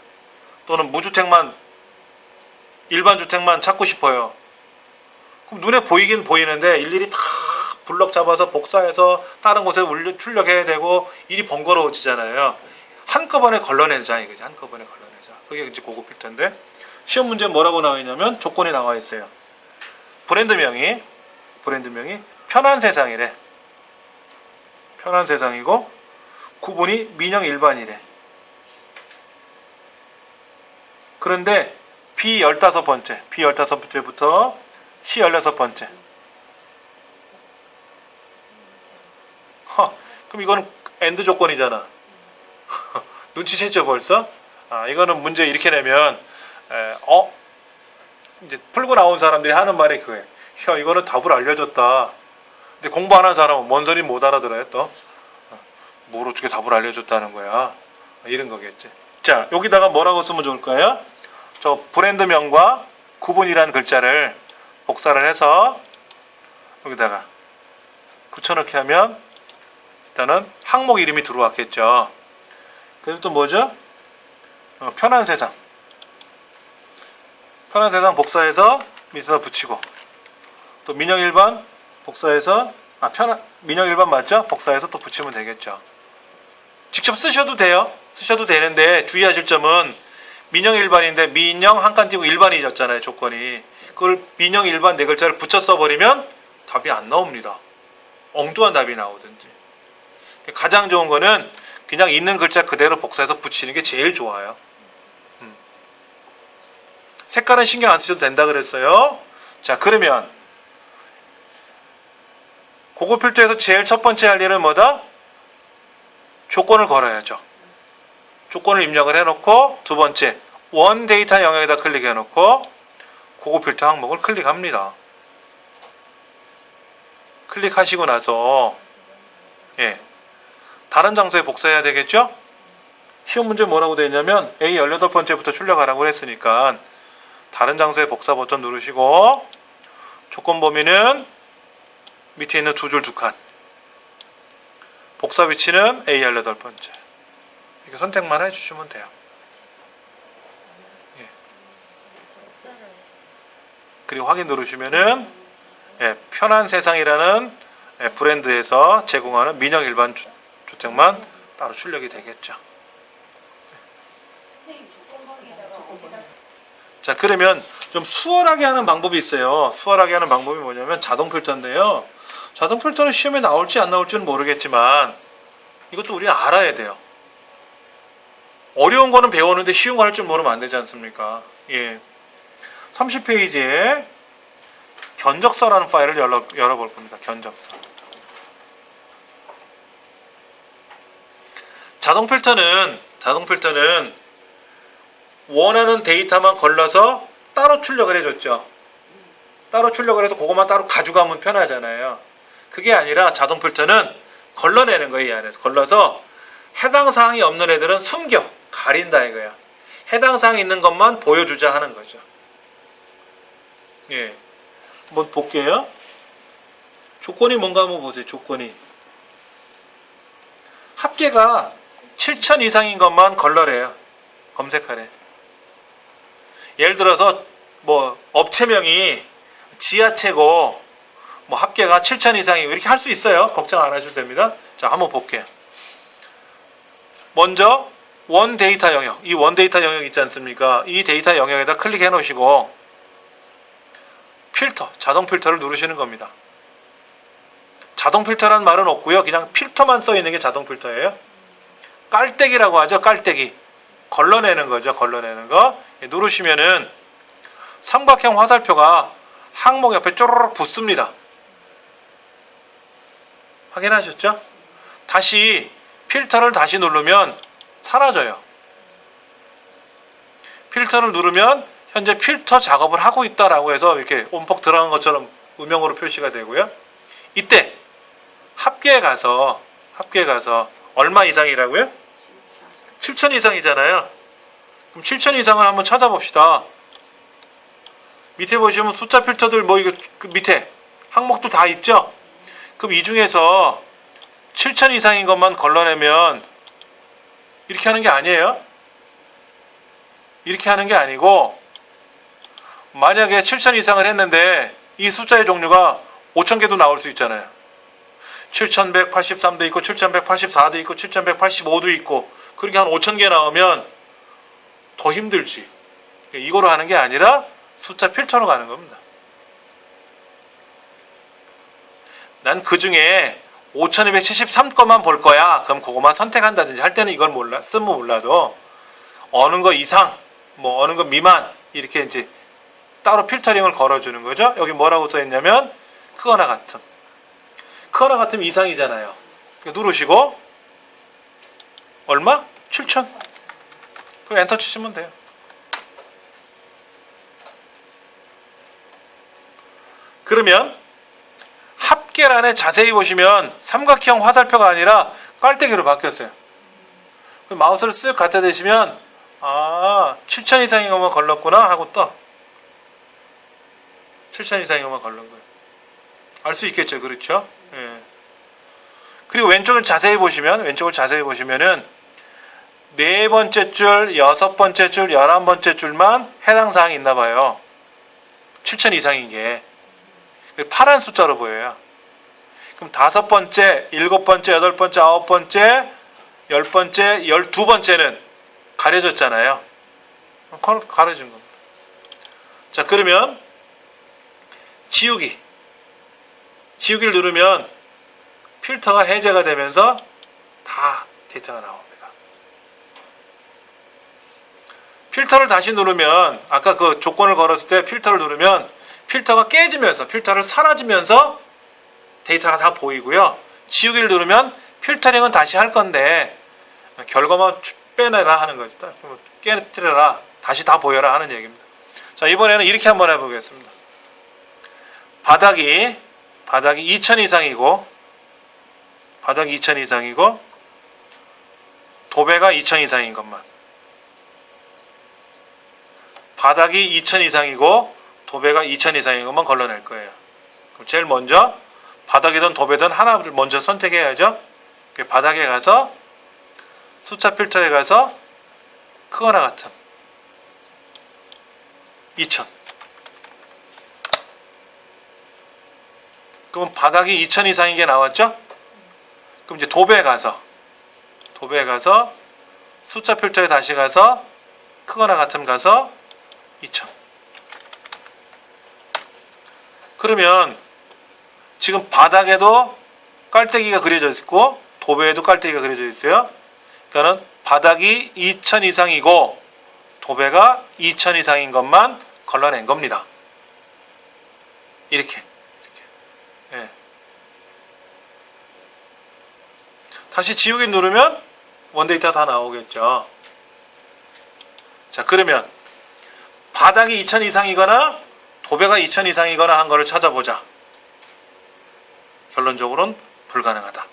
또는 무주택만 일반 주택만 찾고 싶어요. 그럼 눈에 보이긴 보이는데 일일이 다 블럭 잡아서 복사해서 다른 곳에 출력해야 되고 일이 번거로워지잖아요. 한꺼번에 걸러내자 이거지. 한꺼번에 걸러내자. 그게 이제 고급 필터인데 시험 문제 뭐라고 나와 있냐면 조건이 나와 있어요. 브랜드명이 편한 세상이래. 편한 세상이고 구분이 민영 일반이래. 그런데 B15번째부터 C16번째. 그럼 이거는 엔드 조건이잖아. 눈치챘죠 벌써? 이거는 문제 이렇게 내면 이제 풀고 나온 사람들이 하는 말이 그거예요. 야, 이거는 답을 알려줬다. 근데 공부 안 한 사람은 뭔 소리 못 알아들어요 또. 뭘 어떻게 답을 알려줬다는 거야. 이런 거겠지. 자, 여기다가 뭐라고 쓰면 좋을까요? 저 브랜드명과 구분이라는 글자를 복사를 해서 여기다가 붙여넣기 하면 일단은 항목 이름이 들어왔겠죠. 그리고 또 뭐죠? 편한 세상. 편한 세상 복사해서 밑에다 붙이고 또 민영 일반 복사해서 민영 일반 맞죠? 복사해서 또 붙이면 되겠죠. 직접 쓰셔도 돼요. 쓰셔도 되는데 주의하실 점은 민영 일반인데 민영 한 칸 띄고 일반이었잖아요. 조건이. 그걸 민영 일반 네 글자를 붙여 써버리면 답이 안 나옵니다. 엉뚱한 답이 나오든지. 가장 좋은 거는 그냥 있는 글자 그대로 복사해서 붙이는 게 제일 좋아요. 색깔은 신경 안 쓰셔도 된다 그랬어요. 자, 그러면 고급 필터에서 제일 첫 번째 할 일은 뭐다? 조건을 걸어야죠. 조건을 입력을 해놓고 두 번째 원 데이터 영역에다 클릭해놓고 고급 필터 항목을 클릭합니다. 클릭하시고 나서 다른 장소에 복사해야 되겠죠? 시험 문제 뭐라고 되어 있냐면 A 18번째부터 출력하라고 했으니까 다른 장소에 복사 버튼 누르시고 조건 범위는 밑에 있는 두 줄 두 칸, 복사 위치는 A 18번째 이렇게 선택만 해주시면 돼요. 그리고 확인 누르시면은 편한 세상이라는 브랜드에서 제공하는 민영 일반 주택만 따로 출력이 되겠죠. 자, 그러면 좀 수월하게 하는 방법이 있어요. 수월하게 하는 방법이 뭐냐면 자동 필터인데요. 자동 필터는 시험에 나올지 안 나올지는 모르겠지만 이것도 우리는 알아야 돼요. 어려운 거는 배웠는데 쉬운 거 할 줄 모르면 안 되지 않습니까? 30페이지에 견적서라는 파일을 열어볼 겁니다. 견적서. 자동 필터는 원하는 데이터만 걸러서 따로 출력을 해줬죠. 따로 출력을 해서 그것만 따로 가져가면 편하잖아요. 그게 아니라 자동 필터는 걸러내는 거예요. 이 안에서 걸러서 해당 사항이 없는 애들은 가린다 이거야. 해당 사항이 있는 것만 보여주자 하는 거죠. 한번 볼게요. 조건이 뭔가 한번 보세요. 조건이 합계가 7,000 이상인 것만 걸러래요. 검색하래. 예를 들어서 뭐 업체명이 지하체고 뭐 합계가 7,000 이상이고 이렇게 할 수 있어요. 걱정 안 하셔도 됩니다. 자, 한번 볼게요. 먼저 원 데이터 영역, 이 원 데이터 영역 있지 않습니까? 이 데이터 영역에다 클릭해 놓으시고 필터, 자동 필터를 누르시는 겁니다. 자동 필터라는 말은 없고요. 그냥 필터만 써 있는 게 자동 필터예요. 깔때기라고 하죠. 깔때기. 걸러내는 거죠. 걸러내는 거. 누르시면은 삼각형 화살표가 항목 옆에 쪼르륵 붙습니다. 확인하셨죠? 다시 필터를 다시 누르면 사라져요. 필터를 누르면 현재 필터 작업을 하고 있다라고 해서 이렇게 온폭 들어간 것처럼 음영으로 표시가 되고요. 이때 합계에 가서 얼마 이상이라고요? 7,000 이상이잖아요. 그럼 7,000 이상을 한번 찾아봅시다. 밑에 보시면 숫자 필터들 뭐 이거 그 밑에 항목도 다 있죠? 그럼 이 중에서 7,000 이상인 것만 걸러내면 이렇게 하는 게 아니에요. 이렇게 하는 게 아니고 만약에 7,000 이상을 했는데 이 숫자의 종류가 5,000개도 나올 수 있잖아요. 7,183도 있고 7,184도 있고 7,185도 있고 그렇게 한 5,000개 나오면 더 힘들지. 이거로 하는 게 아니라 숫자 필터로 가는 겁니다. 난 그 중에 5,273거만 볼 거야. 그럼 그거만 선택한다든지 할 때는 이걸 쓰면 몰라도 어느 거 이상, 뭐 어느 거 미만 이렇게 이제 따로 필터링을 걸어주는 거죠. 여기 뭐라고 써있냐면 크거나 같음. 크거나 같음 이상이잖아요. 누르시고 얼마? 7,000. 그럼 엔터 치시면 돼요. 그러면 합계란에 자세히 보시면 삼각형 화살표가 아니라 깔때기로 바뀌었어요. 마우스를 쓱 갖다 대시면 7,000 이상인 것만 걸렀구나 하고 떠. 7,000 이상인 것만 걸른 거예요. 알 수 있겠죠, 그렇죠? 예. 그리고 왼쪽을 자세히 보시면은 네 번째 줄, 여섯 번째 줄, 11번째 줄만 해당 사항이 있나 봐요. 7,000 이상인 게. 파란 숫자로 보여요. 그럼 다섯 번째, 일곱 번째, 여덟 번째, 아홉 번째, 열 번째, 12번째는 가려졌잖아요. 가려진 겁니다. 자, 그러면 지우기를 누르면 필터가 해제가 되면서 다 데이터가 나옵니다. 필터를 다시 누르면 아까 그 조건을 걸었을 때 필터를 누르면 필터가 깨지면서 필터를 사라지면서 데이터가 다 보이고요. 지우기를 누르면 필터링은 다시 할 건데 결과만 빼내라 하는 거죠. 깨뜨려라, 다시 다 보여라 하는 얘기입니다. 자, 이번에는 이렇게 한번 해보겠습니다. 바닥이 2,000 이상이고 도배가 2,000 이상인 것만. 바닥이 2,000 이상이고 도배가 2,000 이상인 것만 걸러낼 거예요. 그럼 제일 먼저 바닥이든 도배든 하나를 먼저 선택해야죠. 바닥에 가서 숫자 필터에 가서 크거나 같음 2,000. 그럼 바닥이 2,000 이상인 게 나왔죠? 그럼 이제 도배에 가서 숫자 필터에 다시 가서 크거나 같음 가서 2,000. 그러면 지금 바닥에도 깔때기가 그려져 있고 도배에도 깔때기가 그려져 있어요. 그러니까는 바닥이 2,000 이상이고 도배가 2,000 이상인 것만 걸러낸 겁니다. 이렇게. 예. 다시 지우기 누르면 원데이터 다 나오겠죠. 자, 그러면 바닥이 2,000 이상이거나 도배가 2,000 이상이거나 한 거를 찾아보자. 결론적으로는 불가능하다.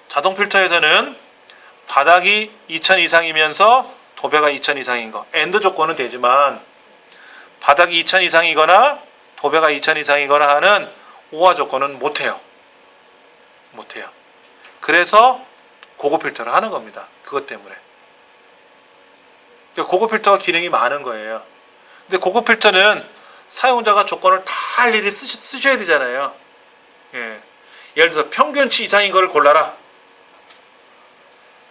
자동 필터에서는 바닥이 2,000 이상이면서 도배가 2,000 이상인 거, 엔드 조건은 되지만 바닥이 2,000 이상이거나 도배가 2,000 이상이거나 하는 오화 조건은 못해요. 그래서 고급 필터를 하는 겁니다. 그것 때문에. 고급 필터가 기능이 많은 거예요. 근데 고급 필터는 사용자가 조건을 다 일일이 쓰셔야 되잖아요. 예. 예를 들어서 평균치 이상인 걸 골라라.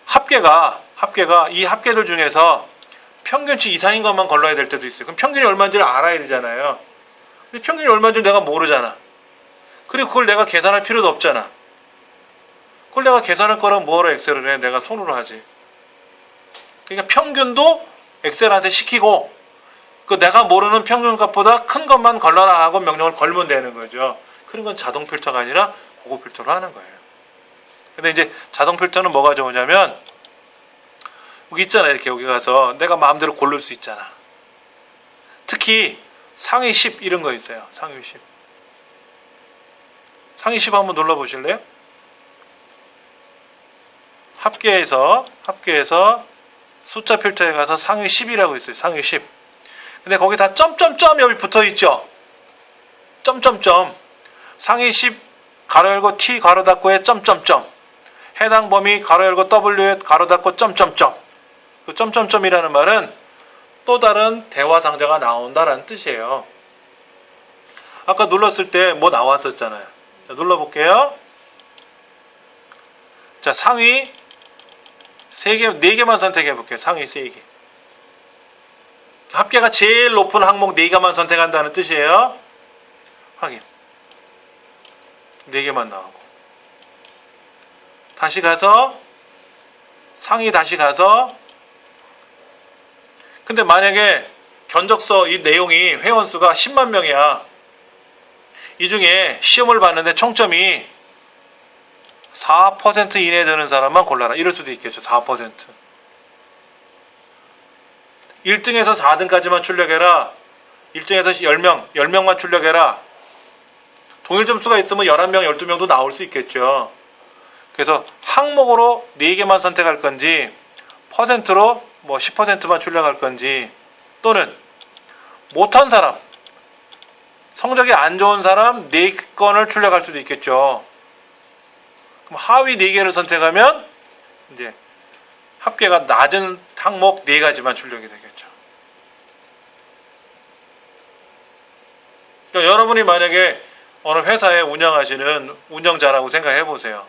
합계가 이 합계들 중에서 평균치 이상인 것만 걸러야 될 때도 있어요. 그럼 평균이 얼마인지를 알아야 되잖아요. 근데 평균이 얼마인지 내가 모르잖아. 그리고 그걸 내가 계산할 필요도 없잖아. 그걸 내가 계산할 거랑 뭐하러 엑셀을 해? 내가 손으로 하지. 그러니까 평균도 엑셀한테 시키고 그 내가 모르는 평균값보다 큰 것만 걸러라 하고 명령을 걸면 되는 거죠. 그런 건 자동 필터가 아니라 고급 필터로 하는 거예요. 근데 이제 자동 필터는 뭐가 좋으냐면 여기 있잖아. 이렇게 여기 가서 내가 마음대로 고를 수 있잖아. 특히 상위 10 이런 거 있어요. 상위 10. 상위 10 한번 눌러보실래요? 합계에서 숫자 필터에 가서 상위 10이라고 있어요. 상위 10. 근데 거기 다 점점점 여기 붙어 있죠. 점점점. 상위 10 가로 열고 T 가로 닫고에 점점점. 해당 범위 가로 열고 W에 가로 닫고 점점점. 그 점점점이라는 말은 또 다른 대화 상자가 나온다라는 뜻이에요. 아까 눌렀을 때 뭐 나왔었잖아요. 자, 눌러볼게요. 자, 상위 3개, 4개만 선택해 볼게요. 상위 3개. 합계가 제일 높은 항목 4개만 선택한다는 뜻이에요. 확인. 4개만 나오고. 다시 가서 상위 다시 가서 근데 만약에 견적서 이 내용이 회원수가 10만 명이야. 이 중에 시험을 봤는데 총점이 4% 이내에 드는 사람만 골라라. 이럴 수도 있겠죠. 4%. 1등에서 4등까지만 출력해라. 1등에서 10명, 10명만 출력해라. 동일 점수가 있으면 11명, 12명도 나올 수 있겠죠. 그래서 항목으로 4개만 선택할 건지 퍼센트로 뭐 10%만 출력할 건지 또는 못한 사람, 성적이 안 좋은 사람 4건을 출력할 수도 있겠죠. 그럼 하위 4개를 선택하면 이제 합계가 낮은 항목 4가지만 출력이 되겠죠. 그러니까 여러분이 만약에 어느 회사에 운영하시는 운영자라고 생각해 보세요.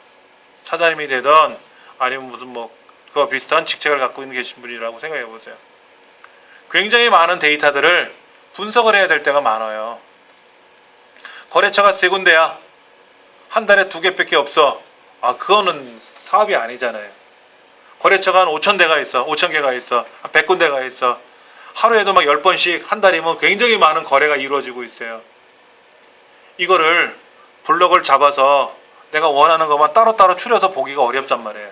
사장님이 되던 아니면 무슨 뭐 그와 비슷한 직책을 갖고 있는 계신 분이라고 생각해 보세요. 굉장히 많은 데이터들을 분석을 해야 될 때가 많아요. 거래처가 3군데야. 한 달에 2개밖에 없어. 아, 그거는 사업이 아니잖아요. 거래처가 한 5,000대가 있어. 5,000개가 있어. 한 100군데가 있어. 하루에도 막 10번씩 한 달이면 굉장히 많은 거래가 이루어지고 있어요. 이거를 블럭을 잡아서 내가 원하는 것만 따로따로 추려서 보기가 어렵단 말이에요.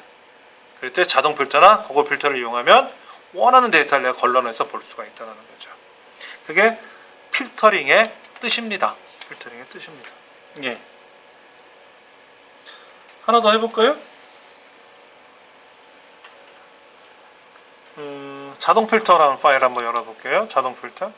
그럴 때 자동 필터나 고급 필터를 이용하면 원하는 데이터를 내가 걸러내서 볼 수가 있다는 거죠. 그게 필터링의 뜻입니다. 필터링의 뜻입니다. 예. 하나 더 해볼까요? 자동 필터라는 파일 한번 열어볼게요. 자동 필터.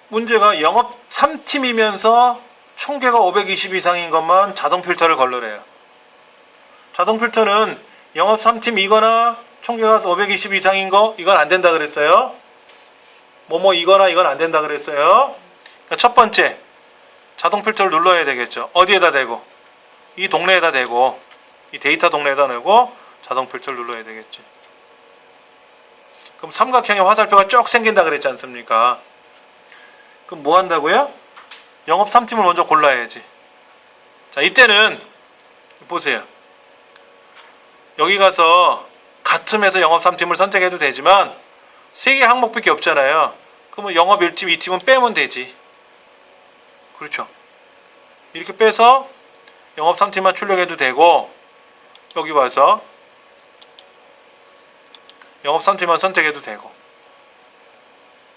문제가 영업 3팀이면서 총계가 520 이상인 것만 자동 필터를 걸러래요. 자동 필터는 영업 3팀이거나 총계가 520 이상인 거 이건 안 된다 그랬어요. 이거나 이건 안 된다 그랬어요. 그러니까 첫 번째 자동 필터를 눌러야 되겠죠. 어디에다 대고 이 동네에다 대고 이 데이터 동네에다 내고 자동 필터를 눌러야 되겠지. 그럼 삼각형의 화살표가 쭉 생긴다 그랬지 않습니까? 그럼 뭐 한다고요? 영업 3팀을 먼저 골라야지. 자, 이때는 보세요. 여기 가서 같음에서 영업 3팀을 선택해도 되지만 3개 항목밖에 없잖아요. 그러면 영업 1팀, 2팀은 빼면 되지. 그렇죠. 이렇게 빼서 영업 3팀만 출력해도 되고 여기 와서 영업 3팀만 선택해도 되고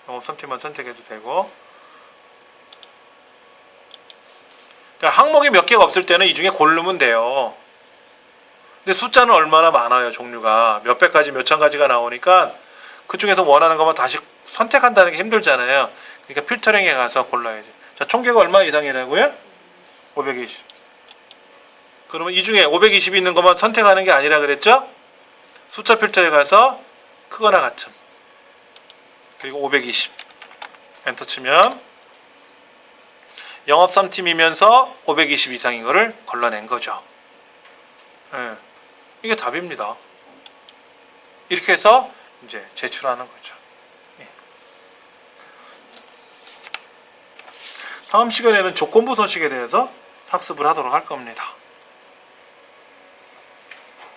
영업 3팀만 선택해도 되고 그러니까 항목이 몇 개가 없을 때는 이 중에 고르면 돼요. 근데 숫자는 얼마나 많아요. 종류가 몇백 가지 몇천 가지가 나오니까 그 중에서 원하는 것만 다시 선택한다는 게 힘들잖아요. 그러니까 필터링에 가서 골라야지. 자, 총계가 얼마 이상이라고요? 520. 그러면 이 중에 520이 있는 것만 선택하는 게 아니라 그랬죠? 숫자 필터에 가서 크거나 같음. 그리고 520. 엔터 치면 영업 3팀이면서 520 이상인 거를 걸러낸 거죠. 예, 이게 답입니다. 이렇게 해서 이제 제출하는 거죠. 예. 다음 시간에는 조건부 서식에 대해서 학습을 하도록 할 겁니다.